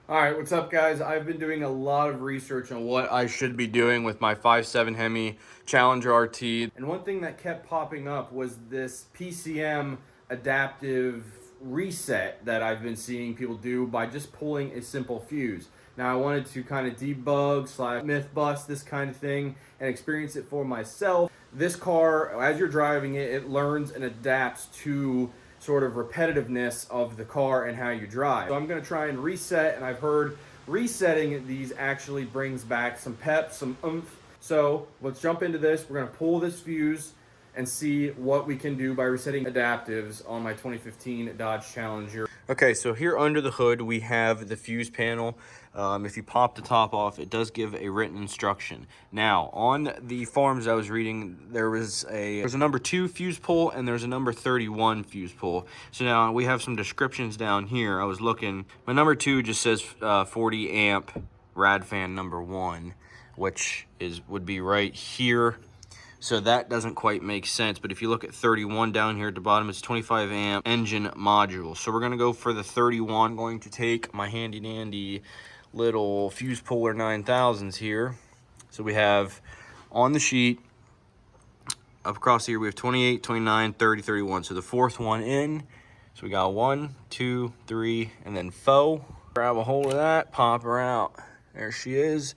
All right, what's up, guys? I've been doing a lot of research on what I should be doing with my 5.7 Hemi Challenger RT. And one thing that kept popping up was this PCM adaptive reset that I've been seeing people do by just pulling a simple fuse. Now, I wanted to kind of debug / myth bust this kind of thing and experience it for myself. This car, as you're driving it, it learns and adapts to sort of repetitiveness of the car and how you drive. So I'm going to try and reset, and I've heard resetting these actually brings back some pep, some oomph. So let's jump into this. We're going to pull this fuse and see what we can do by resetting adaptives on my 2015 Dodge Challenger. Okay, so here under the hood we have the fuse panel. If you pop the top off, it does give a written instruction. Now, on the forums I was reading, there's a number 2 fuse pull and there's a number 31 fuse pull. So now we have some descriptions down here. I was looking. My number 2 just says 40 amp rad fan number 1, which would be right here. So that doesn't quite make sense. But if you look at 31 down here at the bottom, it's 25 amp engine module. So we're going to go for the 31. I'm going to take my handy dandy little fuse puller 9000s here. So we have on the sheet up across here, we have 28, 29, 30, 31. So the fourth one in. So we got 1, 2, 3, and then 4. Grab a hold of that, pop her out. There she is.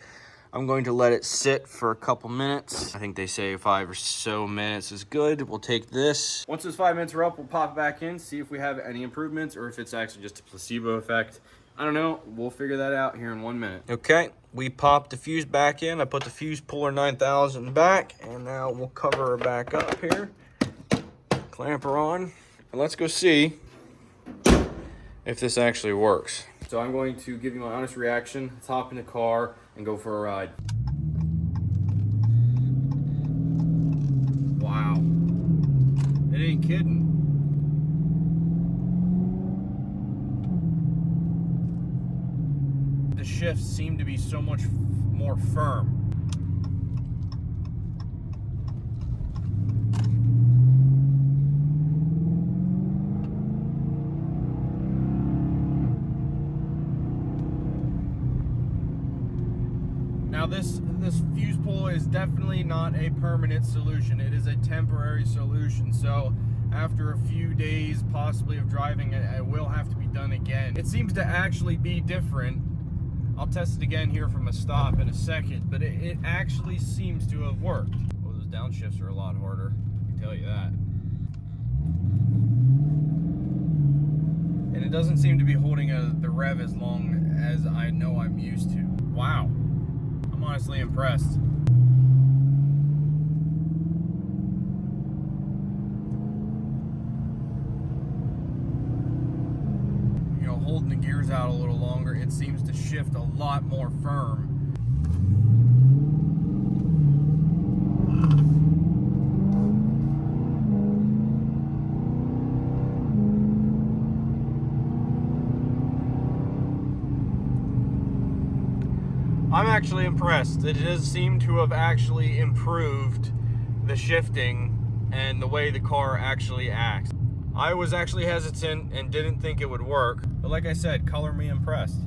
I'm going to let it sit for a couple minutes. I think they say 5 or so minutes is good. We'll take this. Once those 5 minutes are up, we'll pop back in, see if we have any improvements or if it's actually just a placebo effect. I don't know. We'll figure that out here in 1 minute. Okay, we popped the fuse back in. I put the fuse puller 9000 back, and now we'll cover her back up here. Clamp her on, and let's go see if this actually works. So I'm going to give you my honest reaction. Let's hop in the car and go for a ride. Wow. It ain't kidding. The shifts seem to be so much more firm. Now this fuse pull is definitely not a permanent solution. It is a temporary solution. So after a few days possibly of driving, it will have to be done again. It seems to actually be different. I'll test it again here from a stop in a second, but it actually seems to have worked. Oh, those downshifts are a lot harder, I can tell you that. And it doesn't seem to be holding the rev as long as I know I'm used to. Wow. I'm honestly impressed. You know, holding the gears out a little longer, it seems to shift a lot more firm. I'm actually impressed. It does seem to have actually improved the shifting and the way the car actually acts. I was actually hesitant and didn't think it would work, but like I said, color me impressed.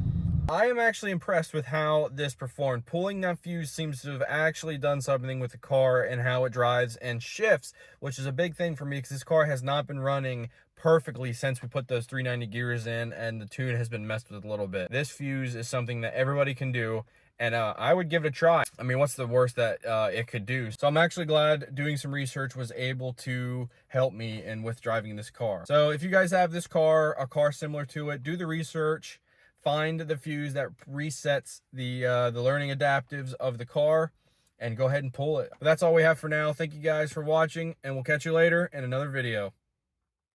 I am actually impressed with how this performed. Pulling that fuse seems to have actually done something with the car and how it drives and shifts, which is a big thing for me because this car has not been running perfectly since we put those 390 gears in, and the tune has been messed with a little bit. This fuse is something that everybody can do, and I would give it a try. I mean, what's the worst that it could do? So I'm actually glad doing some research was able to help me with driving this car. So if you guys have this car, a car similar to it, do the research, find the fuse that resets the learning adaptives of the car, and go ahead and pull it. But that's all we have for now. Thank you guys for watching, and we'll catch you later in another video.